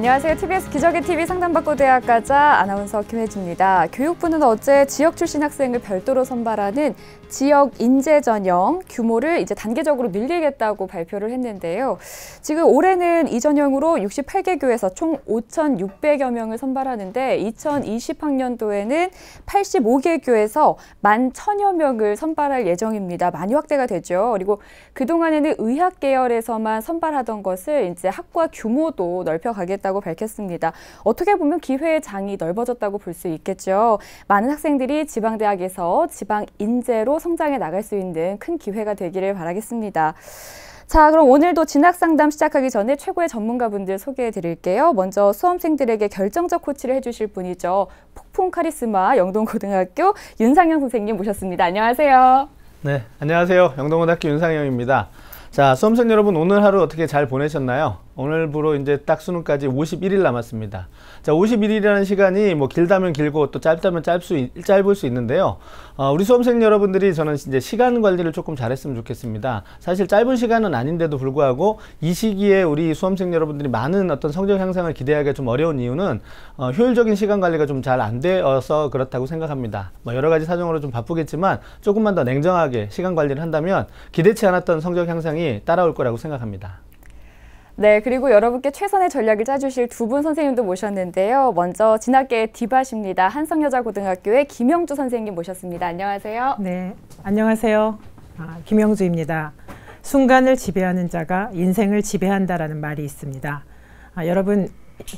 안녕하세요. TBS 기적의 TV 상담받고 대학가자 아나운서 김혜지입니다. 교육부는 어제 지역 출신 학생을 별도로 선발하는 지역 인재 전형 규모를 이제 단계적으로 늘리겠다고 발표를 했는데요. 지금 올해는 이 전형으로 68개 교에서 총 5,600여 명을 선발하는데 2020학년도에는 85개 교에서 11,000여 명을 선발할 예정입니다. 많이 확대가 되죠. 그리고 그동안에는 의학 계열에서만 선발하던 것을 이제 학과 규모도 넓혀가겠다고 밝혔습니다. 어떻게 보면 기회의 장이 넓어졌다고 볼 수 있겠죠. 많은 학생들이 지방대학에서 지방 인재로 성장해 나갈 수 있는 큰 기회가 되기를 바라겠습니다. 자, 그럼 오늘도 진학상담 시작하기 전에 최고의 전문가분들 소개해 드릴게요. 먼저 수험생들에게 결정적 코치를 해주실 분이죠. 폭풍 카리스마 영동고등학교 윤상영 선생님 모셨습니다. 안녕하세요. 네, 안녕하세요. 영동고등학교 윤상영입니다. 자, 수험생 여러분 오늘 하루 어떻게 잘 보내셨나요? 오늘부로 이제 딱 수능까지 51일 남았습니다. 자, 51일이라는 시간이 뭐 길다면 길고 또 짧다면 짧을 수 있는데요. 우리 수험생 여러분들이 저는 이제 시간 관리를 조금 잘했으면 좋겠습니다. 사실 짧은 시간은 아닌데도 불구하고 이 시기에 우리 수험생 여러분들이 많은 어떤 성적 향상을 기대하기가 좀 어려운 이유는 효율적인 시간 관리가 좀 잘 안 되어서 그렇다고 생각합니다. 뭐 여러 가지 사정으로 좀 바쁘겠지만 조금만 더 냉정하게 시간 관리를 한다면 기대치 않았던 성적 향상이 따라올 거라고 생각합니다. 네, 그리고 여러분께 최선의 전략을 짜주실 두 분 선생님도 모셨는데요. 먼저 진학계의 디바십니다. 한성여자고등학교의 김영주 선생님 모셨습니다. 안녕하세요. 네, 안녕하세요. 김영주입니다. 순간을 지배하는 자가 인생을 지배한다라는 말이 있습니다. 여러분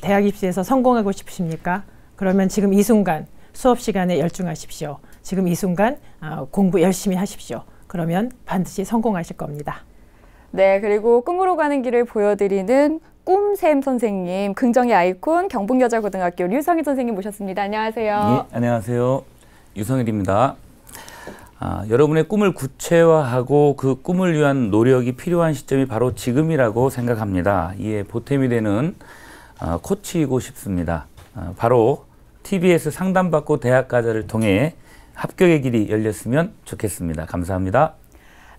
대학 입시에서 성공하고 싶으십니까? 그러면 지금 이 순간 수업 시간에 열중하십시오. 지금 이 순간 공부 열심히 하십시오. 그러면 반드시 성공하실 겁니다. 네, 그리고 꿈으로 가는 길을 보여드리는 꿈샘 선생님, 긍정의 아이콘 경북여자고등학교 류성일 선생님 모셨습니다. 안녕하세요. 예, 안녕하세요. 유성일입니다. 여러분의 꿈을 구체화하고 그 꿈을 위한 노력이 필요한 시점이 바로 지금이라고 생각합니다. 이에 보탬이 되는 코치이고 싶습니다. 바로 TBS 상담받고 대학가자를 통해 합격의 길이 열렸으면 좋겠습니다. 감사합니다.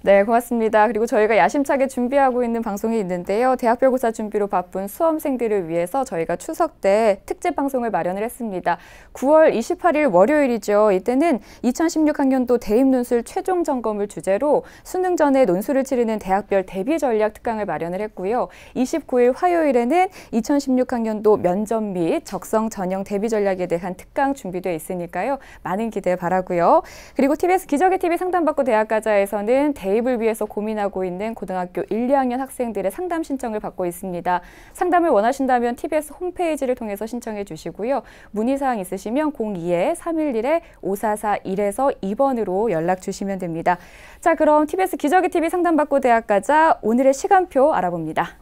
네, 고맙습니다. 그리고 저희가 야심차게 준비하고 있는 방송이 있는데요. 대학별고사 준비로 바쁜 수험생들을 위해서 저희가 추석 때 특집 방송을 마련을 했습니다. 9월 28일 월요일이죠. 이때는 2016학년도 대입논술 최종 점검을 주제로 수능 전에 논술을 치르는 대학별 대비 전략 특강을 마련을 했고요. 29일 화요일에는 2016학년도 면접 및 적성 전형 대비 전략에 대한 특강 준비되어 있으니까요. 많은 기대 바라고요. 그리고 TBS 기적의 TV 상담받고 대학가자에서는 대입을 위해서 고민하고 있는 고등학교 1, 2학년 학생들의 상담 신청을 받고 있습니다. 상담을 원하신다면 TBS 홈페이지를 통해서 신청해 주시고요. 문의사항 있으시면 02-311-5441에서 2번으로 연락 주시면 됩니다. 자, 그럼 TBS 기적의 TV 상담받고 대학가자 오늘의 시간표 알아봅니다.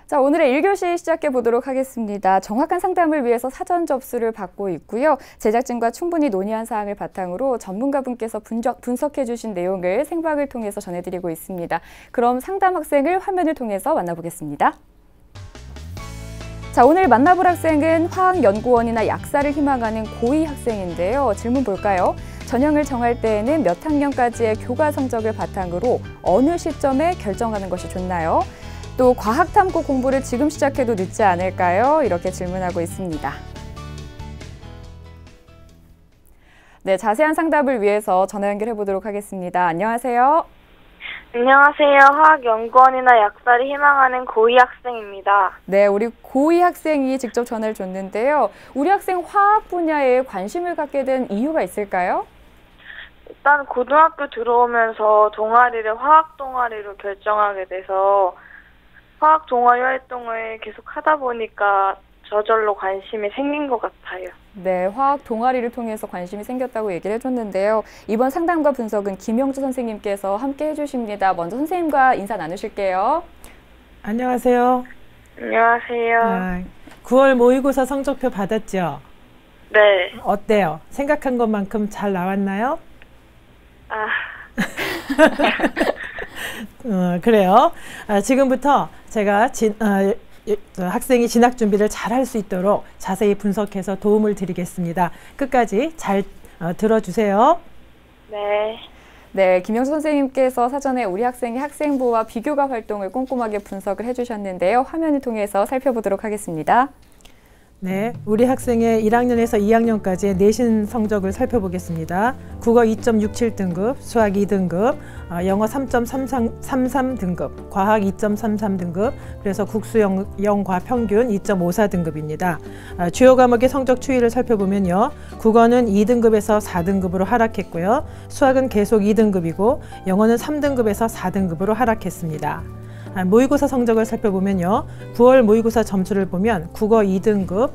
자, 오늘의 1교시 시작해 보도록 하겠습니다. 정확한 상담을 위해서 사전 접수를 받고 있고요. 제작진과 충분히 논의한 사항을 바탕으로 전문가분께서 분석해 주신 내용을 생방을 통해서 전해드리고 있습니다. 그럼 상담 학생을 화면을 통해서 만나보겠습니다. 자, 오늘 만나볼 학생은 화학연구원이나 약사를 희망하는 고2 학생인데요. 질문 볼까요? 전형을 정할 때에는 몇 학년까지의 교과 성적을 바탕으로 어느 시점에 결정하는 것이 좋나요? 또 과학탐구 공부를 지금 시작해도 늦지 않을까요? 이렇게 질문하고 있습니다. 네, 자세한 상담을 위해서 전화 연결해 보도록 하겠습니다. 안녕하세요. 안녕하세요. 화학연구원이나 약사를 희망하는 고2 학생입니다. 네, 우리 고2 학생이 직접 전화를 줬는데요. 우리 학생 화학 분야에 관심을 갖게 된 이유가 있을까요? 일단 고등학교 들어오면서 동아리를 화학 동아리로 결정하게 돼서 화학 동아리 활동을 계속 하다 보니까 저절로 관심이 생긴 것 같아요. 네, 화학 동아리를 통해서 관심이 생겼다고 얘기를 해줬는데요. 이번 상담과 분석은 김영주 선생님께서 함께 해주십니다. 먼저 선생님과 인사 나누실게요. 안녕하세요. 안녕하세요. 9월 모의고사 성적표 받았죠? 네. 어때요? 생각한 것만큼 잘 나왔나요? 아, 그래요. 지금부터 제가 학생이 진학 준비를 잘 할 수 있도록 자세히 분석해서 도움을 드리겠습니다. 끝까지 잘 들어주세요. 네. 네, 김영수 선생님께서 사전에 우리 학생의 학생부와 비교과 활동을 꼼꼼하게 분석을 해주셨는데요. 화면을 통해서 살펴보도록 하겠습니다. 네, 우리 학생의 1학년에서 2학년까지의 내신 성적을 살펴보겠습니다. 국어 2.67등급, 수학 2등급, 영어 3.33등급, 과학 2.33등급, 그래서 국수영과 평균 2.54등급입니다. 주요 과목의 성적 추이를 살펴보면요. 국어는 2등급에서 4등급으로 하락했고요. 수학은 계속 2등급이고 영어는 3등급에서 4등급으로 하락했습니다. 모의고사 성적을 살펴보면요. 9월 모의고사 점수를 보면 국어 2등급,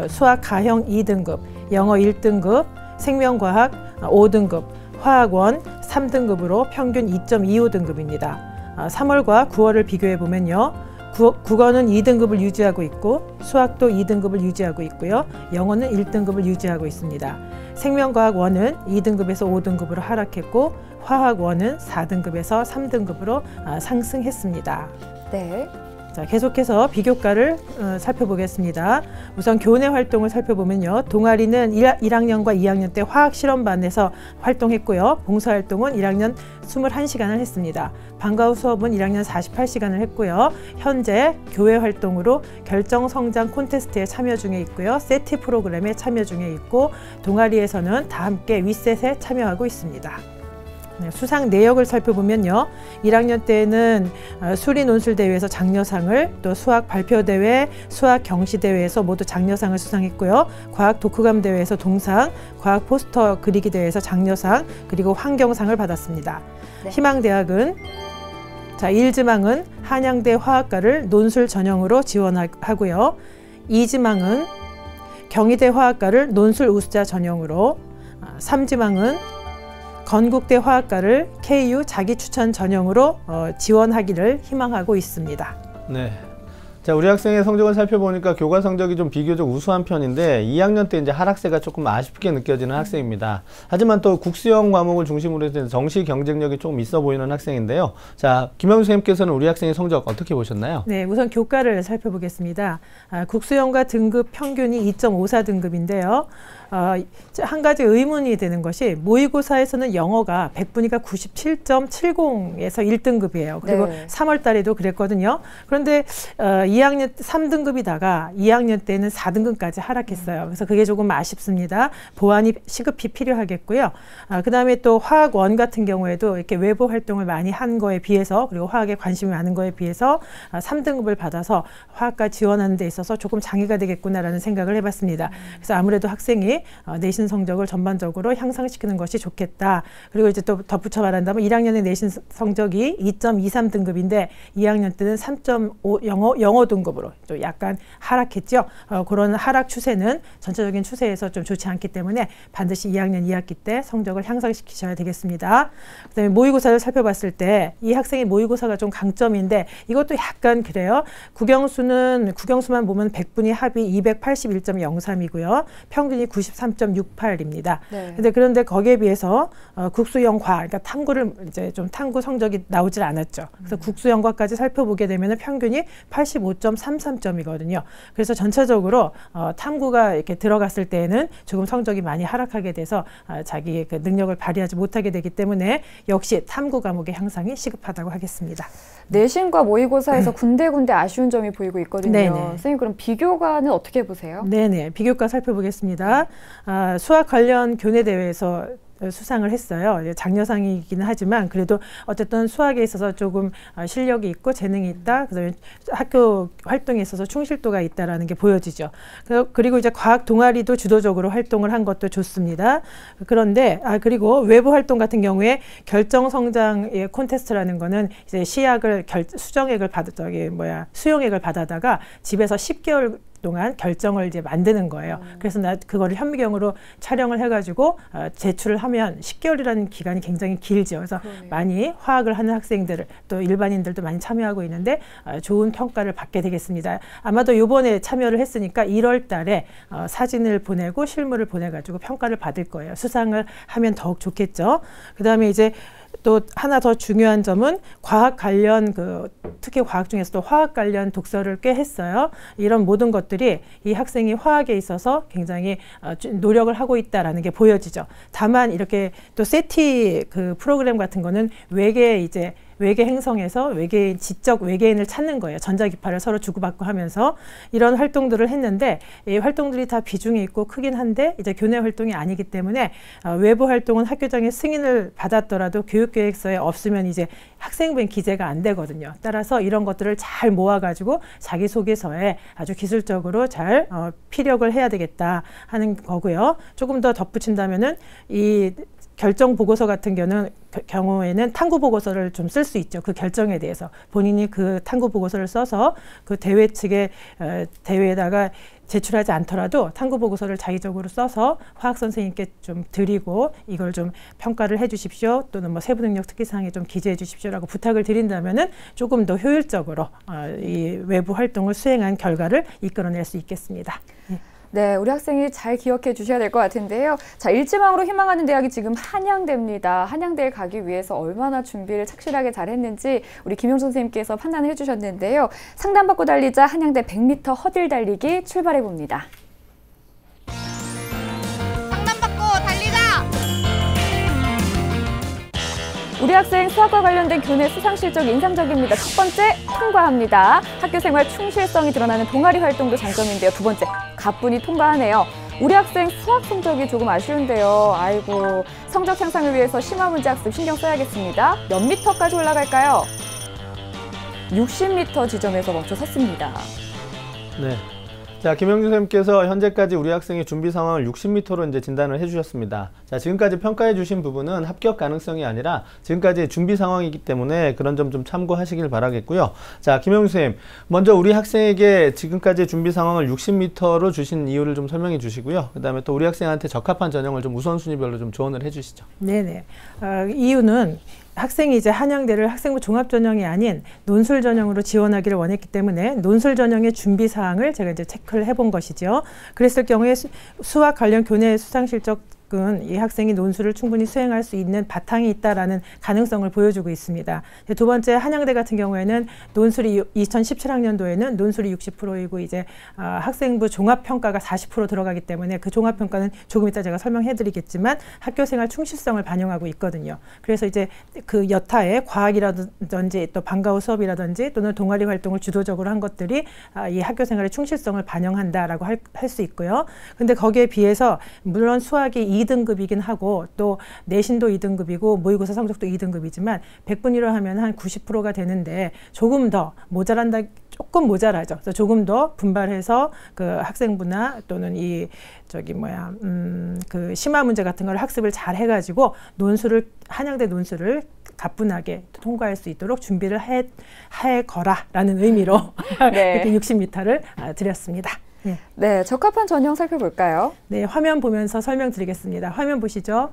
수학 가형 2등급, 영어 1등급, 생명과학 5등급, 화학원 3등급으로 평균 2.25등급입니다. 3월과 9월을 비교해 보면요. 국어는 2등급을 유지하고 있고 수학도 2등급을 유지하고 있고요. 영어는 1등급을 유지하고 있습니다. 생명과학 1은 2등급에서 5등급으로 하락했고 화학 1은 4등급에서 3등급으로 상승했습니다. 네. 자, 계속해서 비교과를 살펴보겠습니다. 우선 교내 활동을 살펴보면요. 동아리는 1학년과 2학년 때 화학 실험반에서 활동했고요. 봉사활동은 1학년 21시간을 했습니다. 방과 후 수업은 1학년 48시간을 했고요. 현재 교회 활동으로 결정성장 콘테스트에 참여 중에 있고요. 세티 프로그램에 참여 중에 있고 동아리에서는 다 함께 윗셋에 참여하고 있습니다. 네, 수상 내역을 살펴보면요. 1학년 때는 수리 논술 대회에서 장려상을, 또 수학 발표 대회, 수학 경시 대회에서 모두 장려상을 수상했고요. 과학 독후감 대회에서 동상, 과학 포스터 그리기 대회에서 장려상, 그리고 환경상을 받았습니다. 네. 희망대학은 일지망은 한양대 화학과를 논술 전형으로 지원하고요. 이지망은 경희대 화학과를 논술 우수자 전형으로, 3지망은 건국대 화학과를 KU 자기 추천 전형으로 지원하기를 희망하고 있습니다. 네. 자, 우리 학생의 성적을 살펴보니까 교과 성적이 좀 비교적 우수한 편인데 2학년 때 이제 하락세가 조금 아쉽게 느껴지는 학생입니다. 하지만 또 국수형 과목을 중심으로 해서 정시 경쟁력이 조금 있어 보이는 학생인데요. 자, 김영수 선생님께서는 우리 학생의 성적 어떻게 보셨나요? 네, 우선 교과를 살펴보겠습니다. 국수형과 등급 평균이 2.54등급인데요. 한 가지 의문이 되는 것이 모의고사에서는 영어가 100분위가 97.70에서 1등급이에요. 그리고 네. 3월 달에도 그랬거든요. 그런데 2학년 3등급이다가 2학년 때는 4등급까지 하락했어요. 그래서 그게 조금 아쉽습니다. 보완이 시급히 필요하겠고요. 그 다음에 또 화학 1 같은 경우에도 이렇게 외부 활동을 많이 한 거에 비해서, 그리고 화학에 관심이 많은 거에 비해서 3등급을 받아서 화학과 지원하는 데 있어서 조금 장애가 되겠구나라는 생각을 해봤습니다. 그래서 아무래도 학생이 내신 성적을 전반적으로 향상시키는 것이 좋겠다. 그리고 이제 또 덧붙여 말한다면 1학년의 내신 성적이 2.23등급인데 2학년 때는 3.5 영어 등급으로 좀 약간 하락했죠. 그런 하락 추세는 전체적인 추세에서 좀 좋지 않기 때문에 반드시 2학년 2학기 때 성적을 향상시키셔야 되겠습니다. 그다음에 모의고사를 살펴봤을 때 이 학생의 모의고사가 좀 강점인데 이것도 약간 그래요. 국영수만 보면 100분위 합이 281.03이고요. 평균이 93.68입니다. 네. 그런데 거기에 비해서 국수영과, 그러니까 탕구를 이제 좀 탕구 성적이 나오질 않았죠. 그래서 국수영과까지 살펴보게 되면 평균이 85.33점이거든요. 그래서 전체적으로 탐구가 이렇게 들어갔을 때에는 조금 성적이 많이 하락하게 돼서 자기의 그 능력을 발휘하지 못하게 되기 때문에 역시 탐구 과목의 향상이 시급하다고 하겠습니다. 내신과 모의고사에서 군데군데 아쉬운 점이 보이고 있거든요. 네네. 선생님, 그럼 비교과는 어떻게 보세요? 네네. 비교과 살펴보겠습니다. 수학 관련 교내 대회에서 수상을 했어요. 장려상이기는 하지만 그래도 어쨌든 수학에 있어서 조금 실력이 있고 재능이 있다. 그다음에 학교 활동에 있어서 충실도가 있다라는 게 보여지죠. 그리고 이제 과학 동아리도 주도적으로 활동을 한 것도 좋습니다. 그런데 그리고 외부 활동 같은 경우에 결정 성장의 콘테스트라는 거는 이제 시약을 수용액을 받아다가 집에서 10개월 동안 결정을 이제 만드는 거예요. 그래서 그거를 현미경으로 촬영을 해가지고 제출을 하면 10개월이라는 기간이 굉장히 길죠. 그래서 그러네요. 많이 화학을 하는 학생들 또 일반인들도 많이 참여하고 있는데 좋은 평가를 받게 되겠습니다. 아마도 이번에 참여를 했으니까 1월 달에 사진을 보내고 실물을 보내가지고 평가를 받을 거예요. 수상을 하면 더욱 좋겠죠. 그 다음에 이제 또 하나 더 중요한 점은 과학 관련 특히 과학 중에서도 화학 관련 독서를 꽤 했어요. 이런 모든 것들이 이 학생이 화학에 있어서 굉장히 노력을 하고 있다라는 게 보여지죠. 다만 이렇게 또 세티 프로그램 같은 거는 외계 행성에서 지적 외계인을 찾는 거예요. 전자기파를 서로 주고받고 하면서 이런 활동들을 했는데 이 활동들이 다 비중이 있고 크긴 한데 이제 교내 활동이 아니기 때문에 외부 활동은 학교장의 승인을 받았더라도 교육계획서에 없으면 이제 학생부엔 기재가 안 되거든요. 따라서 이런 것들을 잘 모아가지고 자기소개서에 아주 기술적으로 잘 피력을 해야 되겠다 하는 거고요. 조금 더 덧붙인다면은 이 결정 보고서 같은 경우에는 탐구 보고서를 좀 쓸 수 있죠. 그 결정에 대해서 본인이 그 탐구 보고서를 써서 그 대회 측에 대회에다가 제출하지 않더라도 탐구 보고서를 자의적으로 써서 화학 선생님께 좀 드리고 이걸 좀 평가를 해주십시오. 또는 뭐 세부 능력 특기사항에 좀 기재해 주십시오라고 부탁을 드린다면은 조금 더 효율적으로 이 외부 활동을 수행한 결과를 이끌어낼 수 있겠습니다. 네, 우리 학생이 잘 기억해 주셔야 될 것 같은데요. 자, 일지망으로 희망하는 대학이 지금 한양대입니다. 한양대에 가기 위해서 얼마나 준비를 착실하게 잘 했는지 우리 김용준 선생님께서 판단해 주셨는데요. 상담받고 달리자 한양대 100m 허들 달리기 출발해 봅니다. 상담받고 달리자! 우리 학생 수학과 관련된 교내 수상 실적이 인상적입니다. 첫 번째, 통과합니다. 학교 생활 충실성이 드러나는 동아리 활동도 장점인데요. 두 번째, 가뿐히 통과하네요. 우리 학생 수학 성적이 조금 아쉬운데요. 아이고, 성적 향상을 위해서 심화 문제 학습 신경 써야겠습니다. 몇 미터까지 올라갈까요? 60m 지점에서 멈춰 섰습니다. 네. 자, 김영준 선생님께서 현재까지 우리 학생의 준비 상황을 60m로 이제 진단을 해주셨습니다. 자, 지금까지 평가해 주신 부분은 합격 가능성이 아니라 지금까지 준비 상황이기 때문에 그런 점 좀 참고하시길 바라겠고요. 자, 김영준 선생님, 먼저 우리 학생에게 지금까지 준비 상황을 60m로 주신 이유를 좀 설명해 주시고요. 그 다음에 또 우리 학생한테 적합한 전형을 좀 우선순위별로 좀 조언을 해 주시죠. 네네. 이유는 학생이 이제 한양대를 학생부 종합전형이 아닌 논술 전형으로 지원하기를 원했기 때문에 논술 전형의 준비 사항을 제가 이제 체크를 해본 것이죠. 그랬을 경우에 수학 관련 교내 수상 실적은 이 학생이 논술을 충분히 수행할 수 있는 바탕이 있다라는 가능성을 보여주고 있습니다. 두 번째, 한양대 같은 경우에는 논술이 2017학년도에는 논술이 60%이고 이제 학생부 종합평가가 40% 들어가기 때문에 그 종합평가는 조금 이따 제가 설명해드리겠지만 학교생활 충실성을 반영하고 있거든요. 그래서 이제 그 여타의 과학이라든지 또 방과 후 수업이라든지 또는 동아리 활동을 주도적으로 한 것들이 이 학교생활의 충실성을 반영한다라고 할 수 있고요. 근데 거기에 비해서 물론 수학이 2등급이긴 하고 또 내신도 2등급이고 모의고사 성적도 2등급이지만 100분위로 하면 한 90%가 되는데 조금 더 모자란다, 조금 모자라죠. 그래서 조금 더 분발해서 그 학생부나 또는 그 심화 문제 같은 걸 학습을 잘 해가지고 한양대 논술을 가뿐하게 통과할 수 있도록 준비를 해거라라는 의미로 네. 이렇게 60m를 드렸습니다. 네. 네, 적합한 전형 살펴볼까요? 네, 화면 보면서 설명드리겠습니다. 화면 보시죠.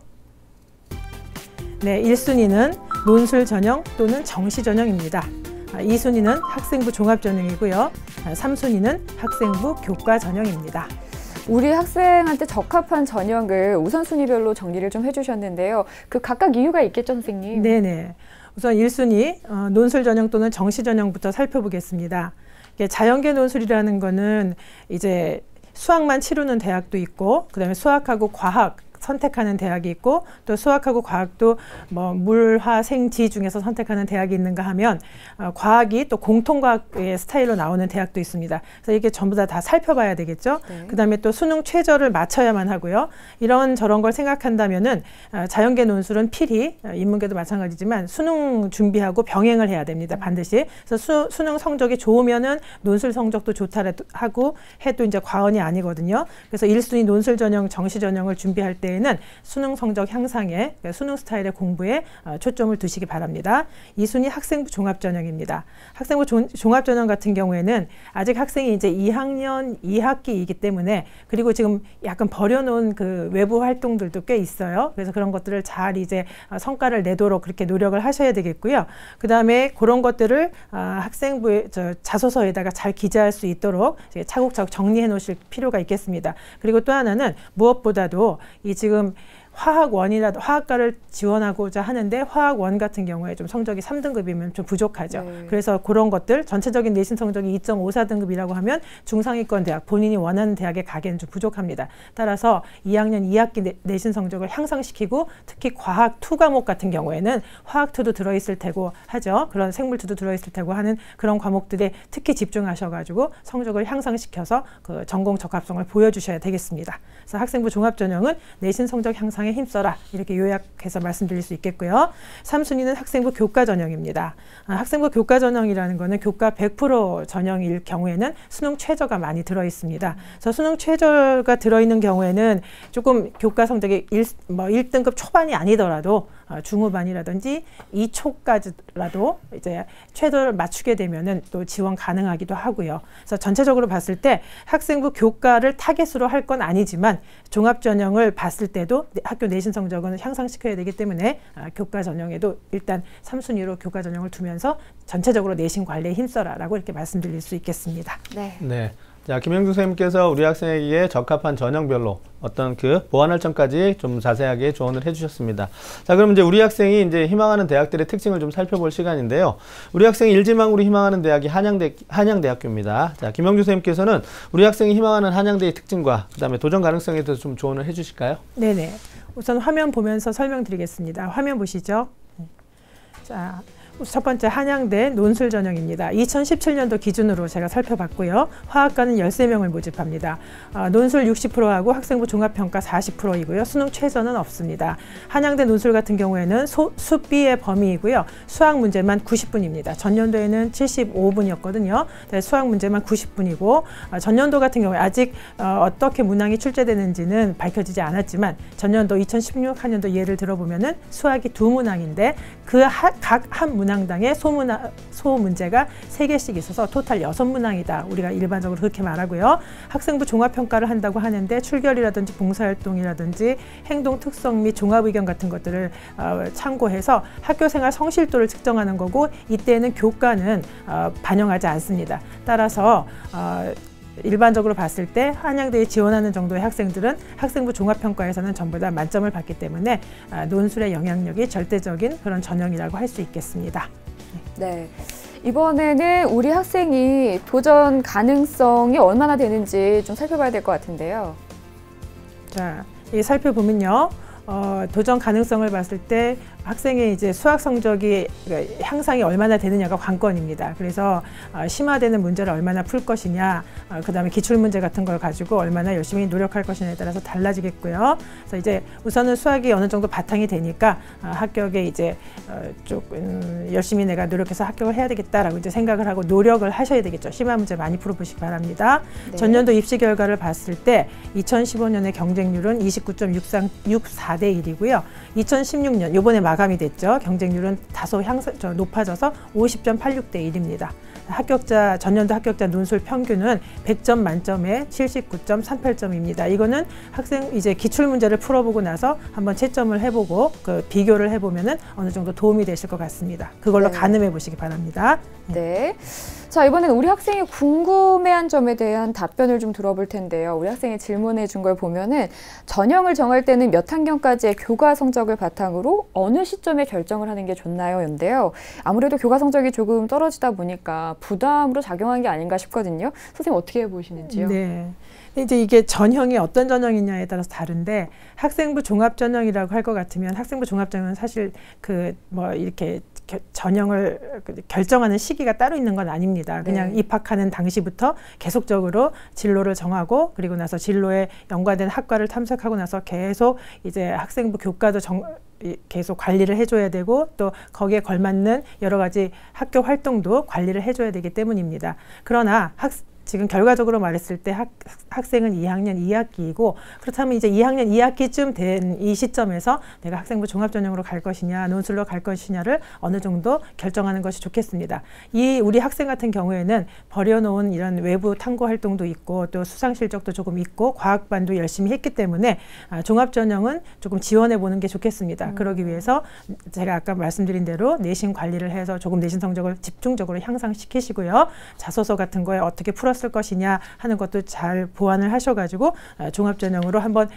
네, 1순위는 논술 전형 또는 정시 전형입니다. 2순위는 학생부 종합 전형이고요. 3순위는 학생부 교과 전형입니다. 우리 학생한테 적합한 전형을 우선순위별로 정리를 좀 해주셨는데요. 그 각각 이유가 있겠죠, 선생님? 네네. 우선 1순위 논술 전형 또는 정시 전형부터 살펴보겠습니다. 자연계 논술이라는 거는 이제 수학만 치르는 대학도 있고 그다음에 수학하고 과학 선택하는 대학이 있고 또 수학하고 과학도 뭐 물, 화, 생, 지 중에서 선택하는 대학이 있는가 하면 과학이 또 공통과학의 스타일로 나오는 대학도 있습니다. 그래서 이게 전부 다 살펴봐야 되겠죠. 네. 그다음에 또 수능 최저를 맞춰야만 하고요. 이런 저런 걸 생각한다면은 자연계 논술은 필히 인문계도 마찬가지지만 수능 준비하고 병행을 해야 됩니다. 반드시. 그래서 수능 성적이 좋으면은 논술 성적도 좋다 하고 해도 이제 과언이 아니거든요. 그래서 1순위 논술 전형, 정시 전형을 준비할 때 는 수능 성적 향상에 수능 스타일의 공부에 초점을 두시기 바랍니다. 2순위 학생부 종합전형입니다. 학생부 종합전형 같은 경우에는 아직 학생이 이제 2학년 2학기이기 때문에 그리고 지금 약간 버려놓은 그 외부 활동들도 꽤 있어요. 그래서 그런 것들을 잘 이제 성과를 내도록 그렇게 노력을 하셔야 되겠고요. 그 다음에 그런 것들을 학생부의 자소서에다가 잘 기재할 수 있도록 차곡차곡 정리해 놓으실 필요가 있겠습니다. 그리고 또 하나는 무엇보다도 지금 화학과를 지원하고자 하는데 화학원 같은 경우에 좀 성적이 3등급이면 좀 부족하죠. 그래서 그런 것들 전체적인 내신 성적이 2.54등급이라고 하면 중상위권 대학, 본인이 원하는 대학에 가기에는 좀 부족합니다. 따라서 2학년 2학기 내신 성적을 향상시키고 특히 과학 2 과목 같은 경우에는 화학 2도 들어있을 테고 하죠. 그런 생물 2도 들어있을 테고 하는 그런 과목들에 특히 집중하셔가지고 성적을 향상시켜서 그 전공 적합성을 보여주셔야 되겠습니다. 그래서 학생부 종합전형은 내신 성적 향상에 힘써라 이렇게 요약해서 말씀드릴 수 있겠고요. 3순위는 학생부 교과 전형입니다. 학생부 교과 전형이라는 거는 교과 100% 전형일 경우에는 수능 최저가 많이 들어있습니다. 그래서 수능 최저가 들어있는 경우에는 조금 교과 성적이 1등급 초반이 아니더라도 중후반이라든지 2초까지라도 이제 최저를 맞추게 되면은 또 지원 가능하기도 하고요. 그래서 전체적으로 봤을 때 학생부 교과를 타겟으로 할 건 아니지만 종합전형을 봤을 때도 학교 내신 성적은 향상시켜야 되기 때문에 교과 전형에도 일단 3순위로 교과 전형을 두면서 전체적으로 내신 관리에 힘써라라고 이렇게 말씀드릴 수 있겠습니다. 네. 자, 김영중 선생님께서 우리 학생에게 적합한 전형별로 어떤 그 보완할 점까지 좀 자세하게 조언을 해주셨습니다. 자, 그럼 이제 우리 학생이 이제 희망하는 대학들의 특징을 좀 살펴볼 시간인데요. 우리 학생이 일지망으로 희망하는 대학이 한양대학교입니다. 자, 김영중 선생님께서는 우리 학생이 희망하는 한양대의 특징과 그다음에 도전 가능성에 대해서 좀 조언을 해주실까요? 네네. 우선 화면 보면서 설명드리겠습니다. 화면 보시죠. 자. 첫 번째 한양대 논술 전형입니다. 2017년도 기준으로 제가 살펴봤고요. 화학과는 13명을 모집합니다. 논술 60%하고 학생부 종합평가 40%이고요. 수능 최저는 없습니다. 한양대 논술 같은 경우에는 수비의 범위이고요. 수학 문제만 90분입니다. 전년도에는 75분이었거든요. 수학 문제만 90분이고 전년도 같은 경우에 아직 어떻게 문항이 출제되는지는 밝혀지지 않았지만 전년도 2016 학년도 예를 들어보면은 수학이 2문항인데 그 각 한 문항당의 소문제가 3개씩 있어서 토탈 6문항이다. 우리가 일반적으로 그렇게 말하고요. 학생부 종합평가를 한다고 하는데 출결이라든지 봉사활동이라든지 행동 특성 및 종합의견 같은 것들을 참고해서 학교생활 성실도를 측정하는 거고 이때는 교과는 반영하지 않습니다. 따라서 일반적으로 봤을 때 한양대에 지원하는 정도의 학생들은 학생부 종합평가에서는 전부 다 만점을 받기 때문에 논술의 영향력이 절대적인 그런 전형이라고 할 수 있겠습니다. 네. 이번에는 우리 학생이 도전 가능성이 얼마나 되는지 좀 살펴봐야 될 것 같은데요. 자, 이 살펴보면요. 도전 가능성을 봤을 때 학생의 이제 수학 성적이 향상이 얼마나 되느냐가 관건입니다. 그래서 심화되는 문제를 얼마나 풀 것이냐, 그다음에 기출 문제 같은 걸 가지고 얼마나 열심히 노력할 것이냐에 따라서 달라지겠고요. 그래서 이제 우선은 수학이 어느 정도 바탕이 되니까 합격에 이제 조금 열심히 내가 노력해서 합격을 해야 되겠다라고 이제 생각을 하고 노력을 하셔야 되겠죠. 심화 문제 많이 풀어보시기 바랍니다. 네. 전년도 입시 결과를 봤을 때 2015년의 경쟁률은 29.64대 1이고요. 2016년 요번에 마감이 됐죠. 경쟁률은 다소 높아져서 50.86대 1입니다. 전년도 합격자 논술 평균은 100점 만점에 79.38점입니다. 이거는 학생 이제 기출 문제를 풀어보고 나서 한번 채점을 해보고 그 비교를 해보면은 어느 정도 도움이 되실 것 같습니다. 그걸로 가늠해 보시기 바랍니다. 네. 자, 이번에는 우리 학생이 궁금해한 점에 대한 답변을 좀 들어볼 텐데요. 우리 학생이 질문해 준 걸 보면은 전형을 정할 때는 몇 학년까지의 교과 성적을 바탕으로 어느 시점에 결정을 하는 게 좋나요? 인데요. 아무래도 교과 성적이 조금 떨어지다 보니까 부담으로 작용한 게 아닌가 싶거든요. 선생님 어떻게 보시는지요? 네. 이제 이게 전형이 어떤 전형이냐에 따라서 다른데 학생부 종합전형이라고 할 것 같으면 학생부 종합전형은 사실 이렇게 전형을 결정하는 시기가 따로 있는 건 아닙니다. 그냥 입학하는 당시부터 계속적으로 진로를 정하고 그리고 나서 진로에 연관된 학과를 탐색하고 나서 계속 이제 학생부 교과도 계속 관리를 해줘야 되고 또 거기에 걸맞는 여러 가지 학교 활동도 관리를 해줘야 되기 때문입니다. 그러나 지금 결과적으로 말했을 때 학생은 2학년 2학기이고 그렇다면 이제 2학년 2학기쯤 된 이 시점에서 내가 학생부 종합전형으로 갈 것이냐 논술로 갈 것이냐를 어느 정도 결정하는 것이 좋겠습니다. 우리 학생 같은 경우에는 버려놓은 이런 외부 탐구 활동도 있고 또 수상 실적도 조금 있고 과학반도 열심히 했기 때문에 종합전형은 조금 지원해 보는 게 좋겠습니다. 그러기 위해서 제가 아까 말씀드린 대로 내신 관리를 해서 조금 내신 성적을 집중적으로 향상시키시고요. 자소서 같은 거에 어떻게 풀어 풀었을 것이냐 하는 것도 잘 보완을 하셔가지고 종합전형으로 한번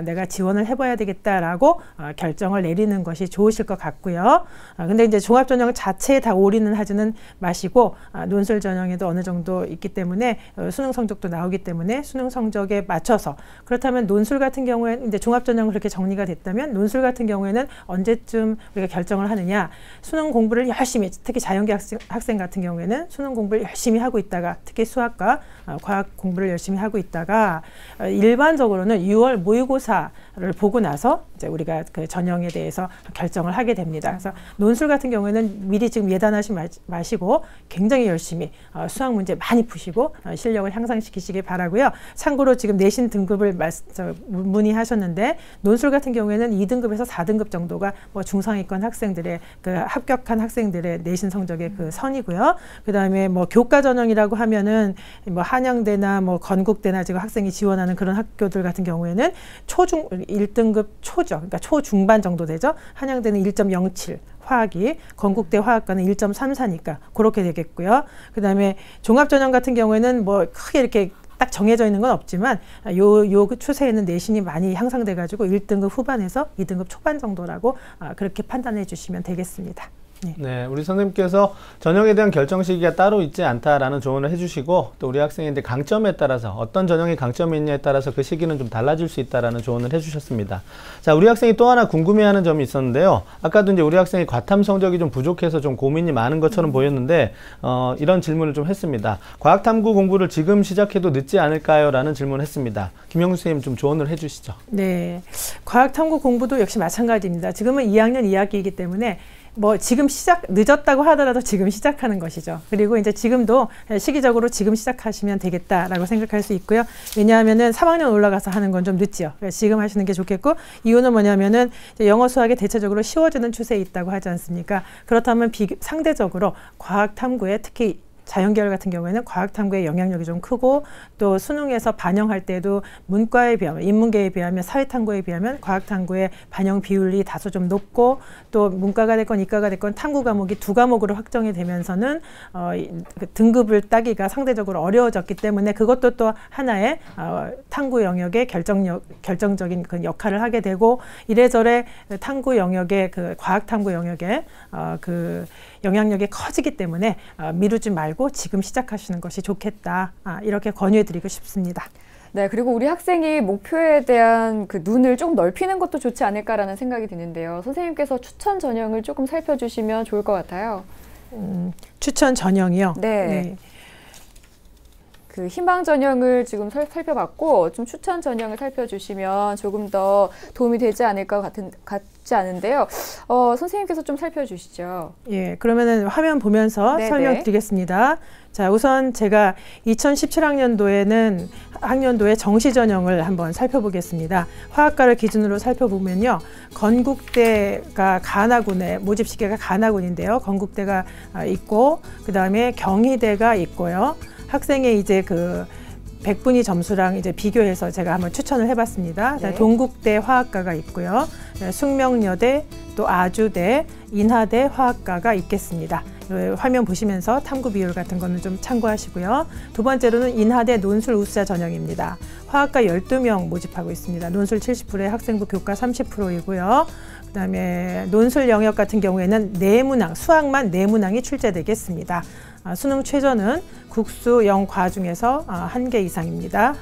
내가 지원을 해봐야 되겠다라고 결정을 내리는 것이 좋으실 것 같고요. 근데 이제 종합전형 자체에 다 올인은 하지는 마시고 논술 전형에도 어느 정도 있기 때문에 수능 성적도 나오기 때문에 수능 성적에 맞춰서, 그렇다면 논술 같은 경우에는 이제 종합전형은 그렇게 정리가 됐다면 논술 같은 경우에는 언제쯤 우리가 결정을 하느냐. 수능 공부를 열심히, 특히 자연계 학생 같은 경우에는 수능 공부를 열심히 하고 있다가, 특히 수학과 과학 공부를 열심히 하고 있다가 일반적으로는 6월 모의고사를 보고 나서 이제 우리가 그 전형에 대해서 결정을 하게 됩니다. 그래서 논술 같은 경우에는 미리 지금 예단하지 마시고 굉장히 열심히 수학 문제 많이 푸시고 실력을 향상시키시기 바라고요. 참고로 지금 내신 등급을 문의하셨는데 논술 같은 경우에는 2등급에서 4등급 정도가 뭐 중상위권 학생들의 그 합격한 학생들의 내신 성적의 그 선이고요. 그다음에 뭐 교과 전형이라고 하면은 뭐 한양대나 뭐 건국대나 지금 학생이 지원하는 그런 학교들 같은 경우에는 초중 1등급 초죠. 그러니까 초중반 정도 되죠. 한양대는 1.07. 화학이, 건국대 화학과는 1.34니까 그렇게 되겠고요. 그다음에 종합전형 같은 경우에는 뭐 크게 이렇게 딱 정해져 있는 건 없지만 요 추세에는 내신이 많이 향상돼 가지고 1등급 후반에서 2등급 초반 정도라고 그렇게 판단해 주시면 되겠습니다. 네, 우리 선생님께서 전형에 대한 결정 시기가 따로 있지 않다라는 조언을 해주시고, 또 우리 학생인데 강점에 따라서 어떤 전형이 강점이 있냐에 따라서 그 시기는 좀 달라질 수 있다라는 조언을 해주셨습니다. 자, 우리 학생이 또 하나 궁금해하는 점이 있었는데요. 아까도 이제 우리 학생이 과탐 성적이 좀 부족해서 좀 고민이 많은 것처럼 보였는데 이런 질문을 좀 했습니다. 과학탐구 공부를 지금 시작해도 늦지 않을까요? 라는 질문을 했습니다. 김영수 선생님 좀 조언을 해주시죠. 네, 과학탐구 공부도 역시 마찬가지입니다. 지금은 2학년 2학기이기 때문에 뭐 지금 늦었다고 하더라도 지금 시작하는 것이죠. 그리고 이제 지금도 시기적으로 지금 시작하시면 되겠다라고 생각할 수 있고요. 왜냐하면은 3학년 올라가서 하는 건 좀 늦죠. 지금 하시는 게 좋겠고, 이유는 뭐냐면은 영어 수학이 대체적으로 쉬워지는 추세에 있다고 하지 않습니까? 그렇다면 상대적으로 과학 탐구에, 특히 자연계열 같은 경우에는 과학탐구의 영향력이 좀 크고, 또 수능에서 반영할 때도 문과에 비하면, 인문계에 비하면, 사회탐구에 비하면 과학탐구의 반영 비율이 다소 좀 높고, 또 문과가 됐건 이과가 됐건 탐구 과목이 2과목으로 확정이 되면서는 등급을 따기가 상대적으로 어려워졌기 때문에 그것도 또 하나의 탐구 영역의 결정적인 그 역할을 하게 되고, 이래저래 탐구 영역의 그 과학탐구 영역의 그 영향력이 커지기 때문에 미루지 말고 지금 시작하시는 것이 좋겠다. 이렇게 권유해드리고 싶습니다. 네, 그리고 우리 학생이 목표에 대한 그 눈을 조금 넓히는 것도 좋지 않을까라는 생각이 드는데요. 선생님께서 추천 전형을 조금 살펴주시면 좋을 것 같아요. 추천 전형이요? 네. 네. 그 희망 전형을 지금 살펴봤고, 좀 추천 전형을 살펴주시면 조금 더 도움이 되지 않을까 같지 않은데요. 선생님께서 좀 살펴주시죠. 예, 그러면은 화면 보면서 네네. 설명드리겠습니다. 자, 우선 제가 2017학년도에는 학년도의 정시 전형을 한번 살펴보겠습니다. 화학과를 기준으로 살펴보면요, 건국대가 가나군에, 모집 시기가 가나군인데요. 건국대가 있고, 그 다음에 경희대가 있고요. 학생의 이제 그 100분위 점수랑 이제 비교해서 제가 한번 추천을 해봤습니다. 네. 동국대 화학과가 있고요. 숙명여대, 또 아주대, 인하대 화학과가 있겠습니다. 화면 보시면서 탐구 비율 같은 거는 좀 참고하시고요. 두 번째로는 인하대 논술 우수자 전형입니다. 화학과 12명 모집하고 있습니다. 논술 70%에 학생부 교과 30%이고요. 그다음에 논술 영역 같은 경우에는 내문항, 수학만 내문항이 출제되겠습니다. 수능 최저는 국수, 영과 중에서 1개 이상입니다.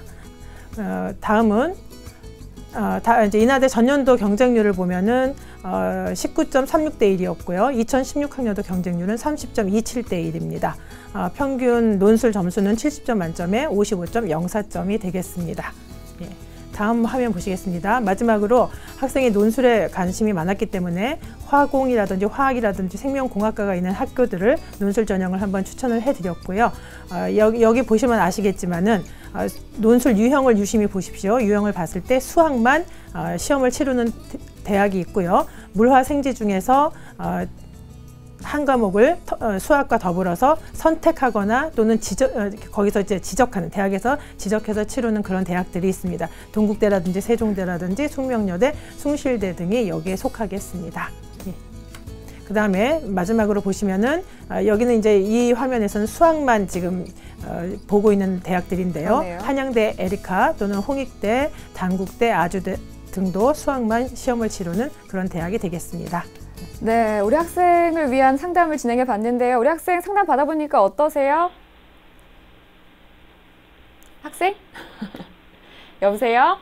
다음은 이제 인하대 전년도 경쟁률을 보면은 19.36대 1이었고요. 2016학년도 경쟁률은 30.27대 1입니다. 평균 논술 점수는 70점 만점에 55.04점이 되겠습니다. 예. 다음 화면 보시겠습니다. 마지막으로 학생이 논술에 관심이 많았기 때문에 화공이라든지 화학이라든지 생명공학과가 있는 학교들을 논술 전형을 한번 추천을 해드렸고요. 여기 보시면 아시겠지만은 논술 유형을 유심히 보십시오. 유형을 봤을 때 수학만 시험을 치르는 대학이 있고요. 물화생지 중에서 한 과목을 수학과 더불어서 선택하거나 또는 거기서 이제 지적하는, 대학에서 지적해서 치르는 그런 대학들이 있습니다. 동국대라든지 세종대라든지 숙명여대, 숭실대 등이 여기에 속하겠습니다. 예. 그 다음에 마지막으로 보시면은 여기는 이제 이 화면에서는 수학만 지금 보고 있는 대학들인데요. 그러네요. 한양대 에리카 또는 홍익대, 단국대, 아주대 등도 수학만 시험을 치르는 그런 대학이 되겠습니다. 네, 우리 학생을 위한 상담을 진행해 봤는데요. 우리 학생 상담 받아보니까 어떠세요? 학생? 여보세요?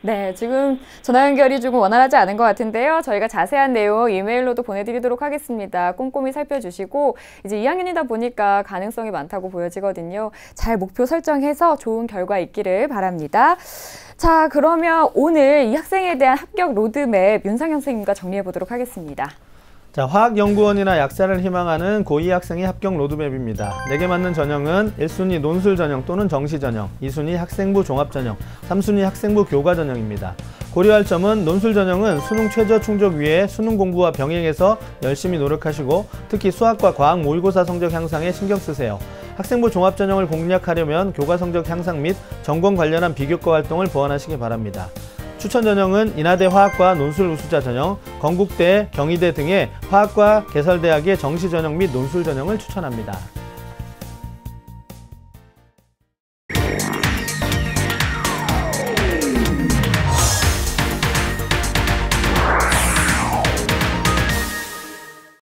네, 지금 전화 연결이 조금 원활하지 않은 것 같은데요. 저희가 자세한 내용 이메일로도 보내드리도록 하겠습니다. 꼼꼼히 살펴주시고 이제 2학년이다 보니까 가능성이 많다고 보여지거든요. 잘 목표 설정해서 좋은 결과 있기를 바랍니다. 자, 그러면 오늘 이 학생에 대한 합격 로드맵 윤상현 선생님과 정리해 보도록 하겠습니다. 자, 화학연구원이나 약사를 희망하는 고2 학생의 합격 로드맵입니다. 4개 맞는 전형은 1순위 논술 전형 또는 정시 전형, 2순위 학생부 종합 전형, 3순위 학생부 교과 전형입니다. 고려할 점은 논술 전형은 수능 최저 충족 위에 수능 공부와 병행해서 열심히 노력하시고 특히 수학과 과학 모의고사 성적 향상에 신경 쓰세요. 학생부 종합 전형을 공략하려면 교과 성적 향상 및 전공 관련한 비교과 활동을 보완하시기 바랍니다. 추천 전형은 인하대 화학과 논술 우수자 전형, 건국대, 경희대 등의 화학과 개설대학의 정시 전형 및 논술 전형을 추천합니다.